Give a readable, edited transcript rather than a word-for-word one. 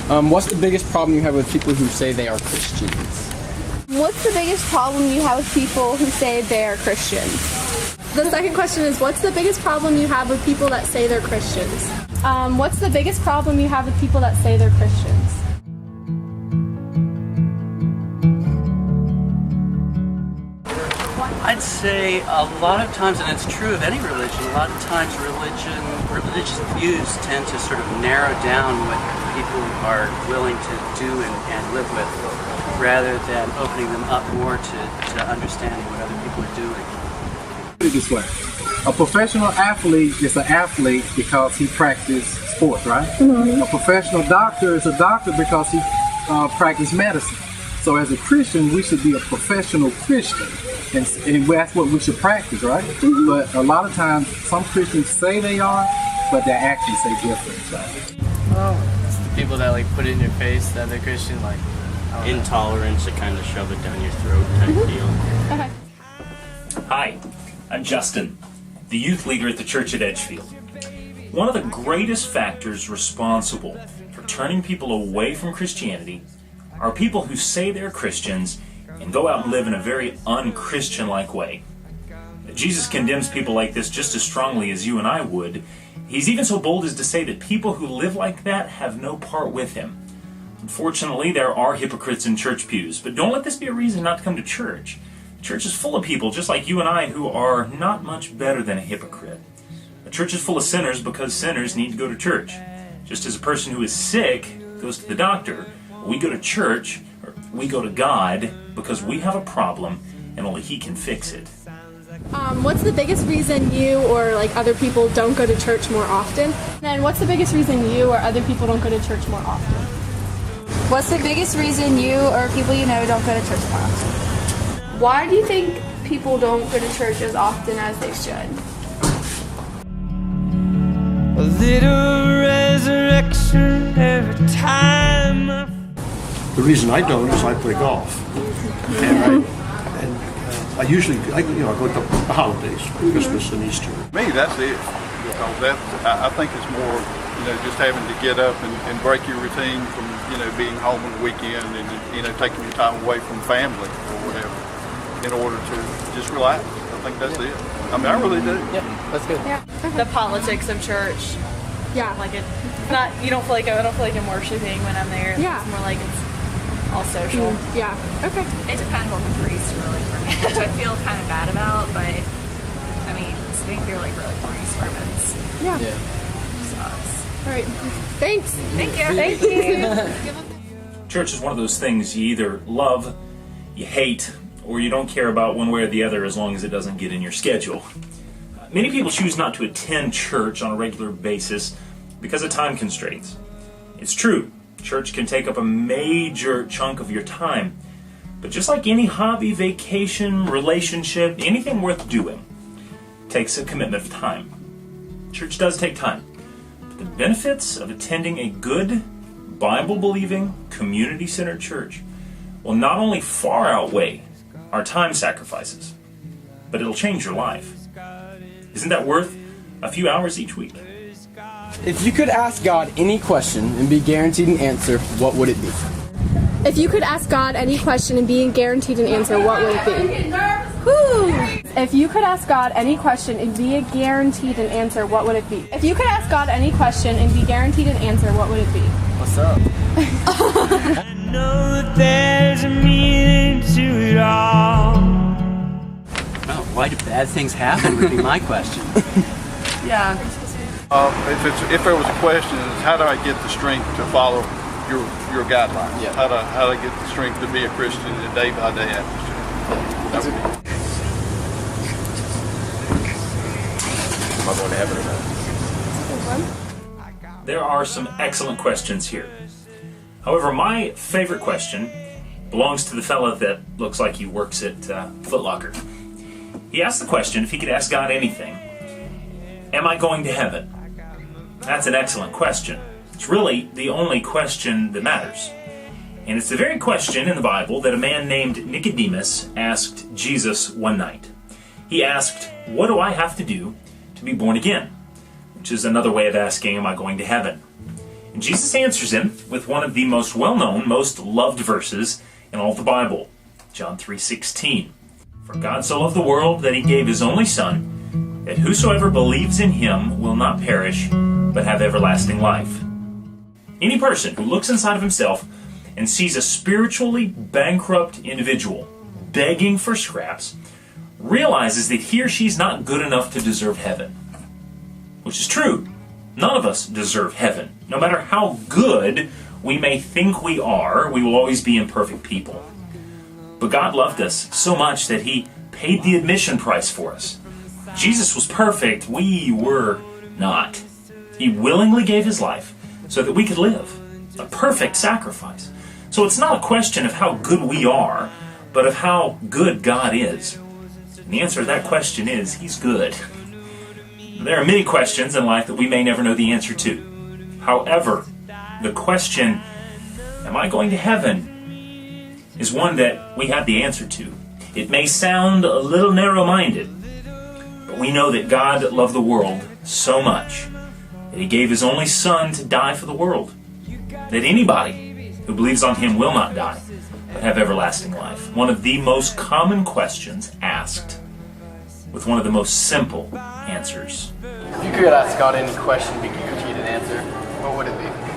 What's the biggest problem you have with people who say they are Christians? What's the biggest problem you have with people who say they're Christians? The second question is, what's the biggest problem you have with people that say they're Christians? What's the biggest problem you have with people that say they're Christians? I'd say a lot of times, and it's true of any religion, a lot of times religious views tend to sort of narrow down what people are willing to do and live with, rather than opening them up more to understanding what other people are doing. Put it this way. A professional athlete is an athlete because he practices sports, right? Mm-hmm. A professional doctor is a doctor because he practices medicine. So as a Christian, we should be a professional Christian. And that's what we should practice, right? Mm-hmm. But a lot of times, some Christians say they are, but their actions say different. So. Oh, it's the people that like put it in your face that they're Christian, like intolerance, to kind of shove it down your throat type deal. Okay. Hi, I'm Justin, the youth leader at the church at Edgefield. One of the greatest factors responsible for turning people away from Christianity are people who say they're Christians and go out and live in a very un-Christian-like way. Jesus condemns people like this just as strongly as you and I would. He's even so bold as to say that people who live like that have no part with him. Unfortunately, there are hypocrites in church pews, but don't let this be a reason not to come to church. Church is full of people just like you and I who are not much better than a hypocrite. A church is full of sinners because sinners need to go to church. Just as a person who is sick goes to the doctor, we go to church, or we go to God because we have a problem and only He can fix it. What's the biggest reason you or like other people don't go to church more often? And what's the biggest reason you or other people don't go to church more often? What's the biggest reason you or people you know don't go to church more often? Why do you think people don't go to church as often as they should? A little resurrection every time. The reason I don't is I play golf, and I usually I go to the holidays, Christmas and Easter. Me, that's it. Because I think it's more, just having to get up and break your routine from, being home on the weekend and, taking your time away from family or whatever in order to just relax. I think that's it. I mean, I really do. Yeah, that's good. Yeah. The politics of church. Yeah. Like it's not, I don't feel like I'm worshiping when I'm there. Yeah. It's more like it's all social. Yeah. Okay. It depends on the priest, really, for me, which I feel kind of bad about, but I mean, sitting through like really boring sermons. Yeah. Sucks. All right. Thanks. Thank you. Thank you. Church is one of those things you either love, you hate, or you don't care about one way or the other as long as it doesn't get in your schedule. Many people choose not to attend church on a regular basis because of time constraints. It's true, church can take up a major chunk of your time, but just like any hobby, vacation, relationship, anything worth doing, takes a commitment of time. Church does take time, but the benefits of attending a good, Bible-believing, community-centered church will not only far outweigh our time sacrifices, but it'll change your life. Isn't that worth a few hours each week? If you could ask God any question and be guaranteed an answer, what would it be? If you could ask God any question and be guaranteed an answer, what would it be? Whew. If you could ask God any question and be guaranteed an answer, what would it be? If you could ask God any question and be guaranteed an answer, what would it be? What's up? I know that there's a meaning to it all. Well, why do bad things happen would be my question. Yeah. If there was a question, it's how do I get the strength to follow your guidelines? Yeah. How do I get the strength to be a Christian in a day-by-day atmosphere? Am I going to heaven or not? There are some excellent questions here. However, my favorite question belongs to the fella that looks like he works at Foot Locker. He asked the question, if he could ask God anything, am I going to heaven? That's an excellent question. It's really the only question that matters. And it's the very question in the Bible that a man named Nicodemus asked Jesus one night. He asked, what do I have to do to be born again? Which is another way of asking, am I going to heaven? And Jesus answers him with one of the most well-known, most loved verses in all of the Bible, John 3:16. For God so loved the world that he gave his only Son, that whosoever believes in him will not perish, but have everlasting life. Any person who looks inside of himself and sees a spiritually bankrupt individual begging for scraps realizes that he or she's not good enough to deserve heaven. Which is true. None of us deserve heaven. No matter how good we may think we are, we will always be imperfect people. But God loved us so much that he paid the admission price for us. Jesus was perfect. We were not. He willingly gave his life so that we could live. A perfect sacrifice. So it's not a question of how good we are, but of how good God is. And the answer to that question is, he's good. There are many questions in life that we may never know the answer to. However, the question, am I going to heaven, is one that we have the answer to. It may sound a little narrow-minded, but we know that God loved the world so much that he gave his only Son to die for the world. That anybody who believes on him will not die, but have everlasting life. One of the most common questions asked, with one of the most simple answers. If you could ask God any question, be guaranteed an answer, what would it be?